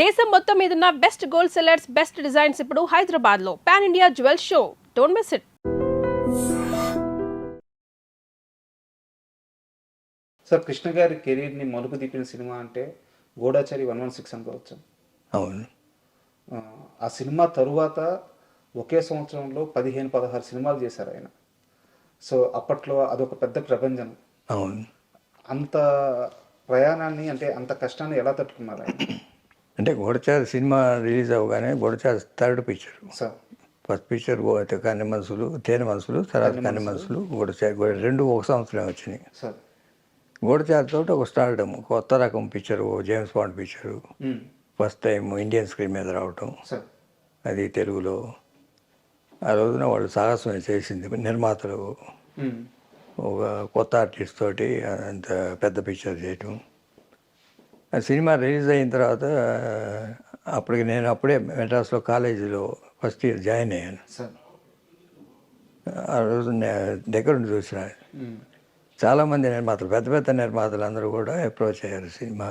దేశం మొత్తం మీదున్న best gold sellers, best designs ఇప్పుడు హైదరాబాద్ లో pan India jewel show. Don't miss it. Sir, Krishna గారి కెరీర్ని మలుపు తిప్పిన సినిమా అంటే గూఢచారి 116 అనుకోవచ్చు. అవును. ఆ సినిమా తరువాత ఒకే సంవత్సరంలో 15-16 సినిమాలు చేశారు ఆయన. సో అప్పట్లో అదొక పెద్ద ప్రపంచం. అవును. అంత ప్రయాణాన్ని, అంటే అంత కష్టాన్ని ఎలా తట్టుకున్నారు ఆయన? అంటే గూఢచారి సినిమా రిలీజ్ అవ్వగానే Goodachari third picture. Sir, first picture Kanne Manasulu, తేనె మనసులు, తర్వాత కన్ని మనసులు, గూఢచారి రెండు ఒక సంవత్సరం వచ్చినాయి. సార్, గూఢచారితో ఒక స్టార్డమ్, కొత్త రకం picture, James bond picture, first time Indian screen మీద రావటం, సార్, అది తెలుగులో. ఆ రోజున వాళ్ళు సాహసం చేసింది నిర్మాతలు, ఒక కొత్త ఆర్టిస్ట్ తోటి అంత పెద్ద పిక్చర్ చేయటం. ఆ సినిమా రిలీజ్ అయిన తర్వాత అప్పటికి నేను అప్పుడే మెడ్రాస్లో కాలేజీలో ఫస్ట్ ఇయర్ జాయిన్ అయ్యాను. సార్, ఆ రోజు దగ్గర నుండి చూసిన చాలామంది నిర్మాతలు, పెద్ద పెద్ద నిర్మాతలు అందరూ కూడా అప్రోచ్ అయ్యారు సినిమా.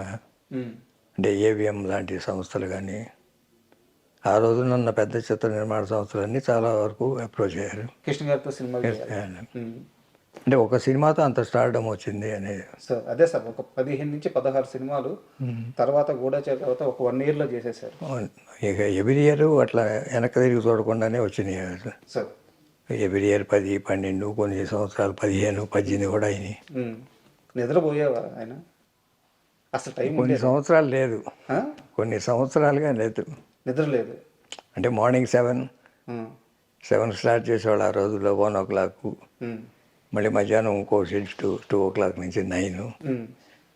అంటే ఏవిఎం లాంటి సంస్థలు కానీ, ఆ రోజునున్న పెద్ద చిత్ర నిర్మాణ సంస్థలన్నీ చాలా వరకు అప్రోచ్ అయ్యారు. కృష్ణ గారితో సినిమా అంటే ఒక సినిమాతో అంత స్టార్డమ్ వచ్చింది అనేది. సార్, అదే సార్, ఒక 15-16 సినిమాలు తర్వాత గూఢచారి తర్వాత ఒక 1 yearలో చేసేసారు. ఇక ఎవ్రీ ఇయర్ అట్లా వెనక్కి తిరిగి చూడకుండానే వచ్చినాయి సార్. ఎవ్రీ ఇయర్ 10, 12, కొన్ని సంవత్సరాలు 15, 18 కూడా అయినాయి. నిద్రపోయేవా ఆయన? అసలు టైం కొన్ని సంవత్సరాలు లేదు, కొన్ని సంవత్సరాలుగా లేదు, నిద్ర లేదు. అంటే మార్నింగ్ 7 స్టార్ట్ చేసేవాళ్ళు ఆ రోజుల్లో. 1 o'clock, మళ్ళీ మధ్యాహ్నం ఇంకో షిఫ్ట్ 2 o'clock నుంచి 9,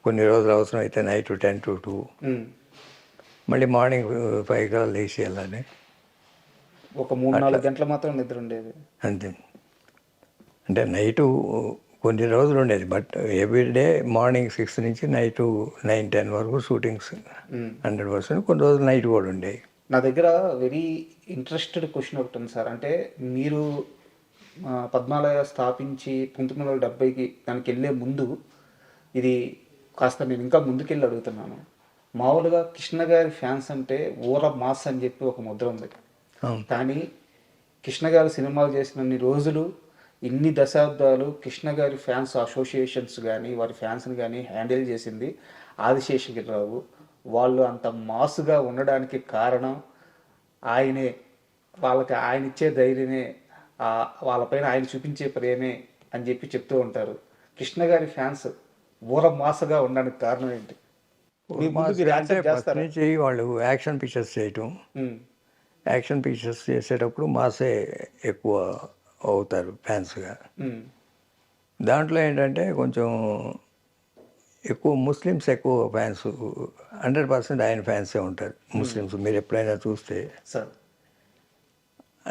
కొన్ని రోజులు అవసరం అయితే నైట్ 10 to 2, మళ్ళీ మార్నింగ్ 5 కల్లా లేచి వెళ్ళాలి. ఒక 3-4 గంటలు మాత్రం నిద్ర ఉండేది అంతే. అంటే నైటు కొన్ని రోజులు ఉండేది, బట్ ఎవ్రీడే మార్నింగ్ 6 నుంచి నైట్ 9-10 వరకు షూటింగ్స్ 100%. కొన్ని రోజులు నైట్ కూడా ఉండేవి. నా దగ్గర వెరీ ఇంట్రెస్టెడ్ క్వశ్చన్ ఒకటి ఉంది సార్. అంటే మీరు పద్మాలయ స్థాపించి 1970కి దానికి వెళ్ళే ముందు, ఇది కాస్త నేను ఇంకా ముందుకెళ్ళి అడుగుతున్నాను. మామూలుగా కృష్ణ గారి ఫ్యాన్స్ అంటే ఊర మాస్ అని చెప్పి ఒక ముద్ర ఉంది. కానీ కృష్ణ గారి సినిమాలు చేసినన్ని రోజులు, ఇన్ని దశాబ్దాలు కృష్ణ గారి ఫ్యాన్స్ అసోసియేషన్స్ కానీ వారి ఫ్యాన్స్ని కానీ హ్యాండిల్ చేసింది ఆదిశేషగిరిరావు. వాళ్ళు అంత మాసుగా ఉండడానికి కారణం ఆయనే. వాళ్ళకి ఆయన ఇచ్చే ధైర్యమే, వాళ్ళపైన ఆయన చూపించే ప్రేమే అని చెప్పి చెప్తూ ఉంటారు. కృష్ణ గారి ఫ్యాన్స్ ఊర మాసగా ఉండడానికి కారణం ఏంటి? నుంచి వాళ్ళు యాక్షన్ పిక్చర్స్ చేయటం, యాక్షన్ పిక్చర్స్ చేసేటప్పుడు మాసే ఎక్కువ అవుతారు ఫ్యాన్స్గా. దాంట్లో ఏంటంటే కొంచెం ఎక్కువ ముస్లిమ్స్ ఎక్కువ ఫ్యాన్స్, 100% ఆయన ఫ్యాన్సే ఉంటారు ముస్లిమ్స్. మీరు ఎప్పుడైనా చూస్తే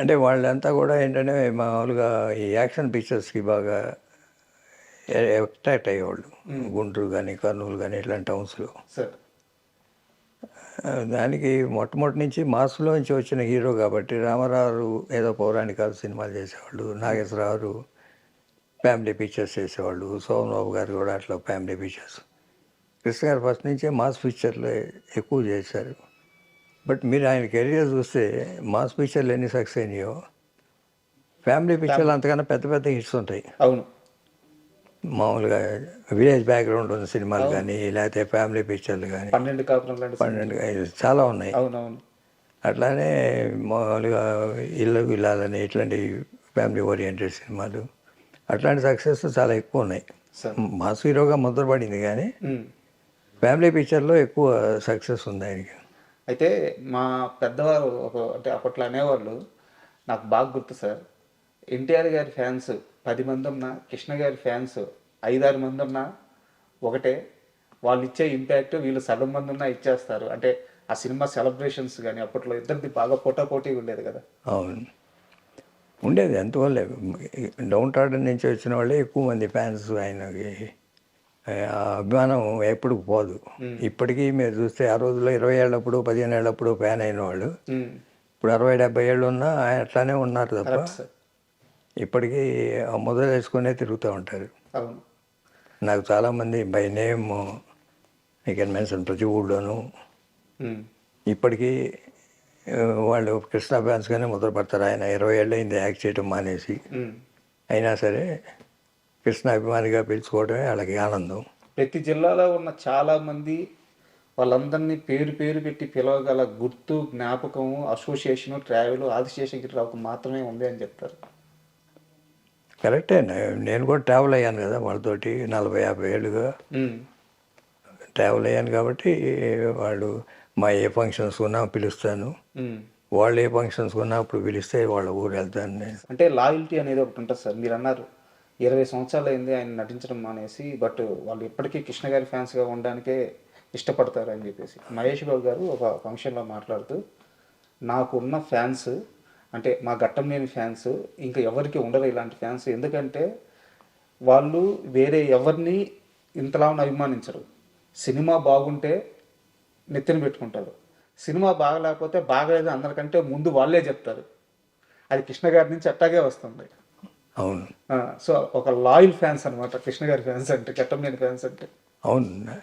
అంటే వాళ్ళంతా కూడా ఏంటంటే మామూలుగా ఈ యాక్షన్ పిక్చర్స్కి బాగా అట్రాక్ట్ అయ్యేవాళ్ళు. గుంటూరు కానీ, కర్నూలు కానీ ఇట్లాంటి టౌన్స్లో. దానికి మొట్టమొదటి నుంచి మాస్లో నుంచి వచ్చిన హీరో కాబట్టి రామారావు ఏదో పౌరాణికాలు సినిమాలు చేసేవాళ్ళు, నాగేశ్వరరావు ఫ్యామిలీ పిక్చర్స్ చేసేవాళ్ళు, సోమబాబు గారు కూడా అట్లా ఫ్యామిలీ పిక్చర్స్. కృష్ణ గారు ఫస్ట్ నుంచే మాస్ పిక్చర్లు ఎక్కువ చేశారు. బట్ మీరు ఆయన కెరీర్ చూస్తే మాస్ పిక్చర్లు ఎన్ని సక్సెస్ అయినాయో, ఫ్యామిలీ పిక్చర్లు అంతకన్నా పెద్ద పెద్ద హిట్స్ ఉంటాయి. అవును. మామూలుగా విలేజ్ బ్యాక్గ్రౌండ్ ఉన్న సినిమాలు కానీ, లేకపోతే ఫ్యామిలీ పిక్చర్లు కానీ 12 చాలా ఉన్నాయి. అట్లానే మామూలుగా ఇల్లు ఇల్లాలని ఇట్లాంటి ఫ్యామిలీ ఓరియంటెడ్ సినిమాలు, అట్లాంటి సక్సెస్ చాలా ఎక్కువ ఉన్నాయి. మాస్ హీరోగా ముద్రపడింది కానీ ఫ్యామిలీ పిక్చర్లో ఎక్కువ సక్సెస్ ఉంది ఆయనకి. అయితే మా పెద్దవారు అంటే అప్పట్లో అనేవాళ్ళు, నాకు బాగా గుర్తు సార్, ఎన్టీఆర్ గారి ఫ్యాన్స్ 10 మంది ఉన్నా, కృష్ణ గారి ఫ్యాన్స్ 5-6 మంది ఉన్నా ఒకటే, వాళ్ళు ఇచ్చే ఇంపాక్ట్ వీళ్ళు 7 మంది ఉన్నా ఇచ్చేస్తారు. అంటే ఆ సినిమా సెలబ్రేషన్స్ కానీ అప్పట్లో ఇద్దరిది బాగా పోటాపోటీ ఉండేది కదా. అవును, ఉండేది. అందువల్ల డౌన్ టార్డన్ నుంచి వచ్చిన వాళ్ళే ఎక్కువ మంది ఫ్యాన్స్. ఆయనకి ఆ అభిమానం ఎప్పుడు పోదు. ఇప్పటికీ మీరు చూస్తే ఆ రోజుల్లో 20 ఏళ్ళప్పుడు 15 ఏళ్ళప్పుడు ఫ్యాన్ అయిన వాళ్ళు ఇప్పుడు 60-70 ఏళ్ళు ఉన్నా ఆయన అట్లానే ఉన్నారు తప్ప ఇప్పటికీ మొదలు వేసుకునే తిరుగుతూ ఉంటారు. నాకు చాలామంది by name I can mention ప్రతి ఊళ్ళోనూ ఇప్పటికీ వాళ్ళు కృష్ణ ఫ్యాన్స్గానే ముద్రపడతారు. ఆయన 20 ఏళ్ళు అయింది యాక్ట్ చేయడం మానేసి. అయినా సరే కృష్ణ అభిమానిగా పిలుచుకోవడమే వాళ్ళకి ఆనందం. ప్రతి జిల్లాలో ఉన్న చాలా మంది వాళ్ళందరినీ పేరు పేరు పెట్టి పిలవగల గుర్తు, జ్ఞాపకం, అసోసియేషను, ట్రావెల్ ఆదిశేషగిరిరావుకు మాత్రమే ఉంది అని చెప్తారు. కరెక్టే. నేను కూడా ట్రావెల్ అయ్యాను కదా వాళ్ళతోటి 40-50 ఏళ్ళుగా ట్రావెల్ అయ్యాను కాబట్టి వాళ్ళు మా ఏ ఫంక్షన్స్ ఉన్నా పిలుస్తాను. వాళ్ళు ఏ ఫంక్షన్స్ ఉన్నా అప్పుడు పిలిస్తే వాళ్ళ ఊరు వెళ్తాను నేను. అంటే లాయల్టీ అనేది ఒకటి ఉంటుంది సార్. మీరు అన్నారు 20 సంవత్సరాలు అయింది ఆయన నటించడం మానేసి, బట్ వాళ్ళు ఇప్పటికీ కృష్ణ గారి ఫ్యాన్స్గా ఉండడానికే ఇష్టపడతారు అని చెప్పేసి మహేష్ బాబు గారు ఒక ఫంక్షన్లో మాట్లాడుతూ, నాకున్న ఫ్యాన్స్ అంటే మా ఘట్టంలేని ఫ్యాన్స్ ఇంకా ఎవరికి ఉండరు ఇలాంటి ఫ్యాన్స్. ఎందుకంటే వాళ్ళు వేరే ఎవరిని ఇంతలా అభిమానించరు. సినిమా బాగుంటే నెత్తిన పెట్టుకుంటారు, సినిమా బాగలేకపోతే బాగలేదు అందరికంటే ముందు వాళ్ళే చెప్తారు. అది కృష్ణ గారి నుంచి అట్టాగే వస్తుంది. అవును, సో ఒక లాయల్ ఫ్యాన్స్ అనమాట కృష్ణ గారి ఫ్యాన్స్ అంటే, ఘట్టంలేని ఫ్యాన్స్ అంటే. అవును.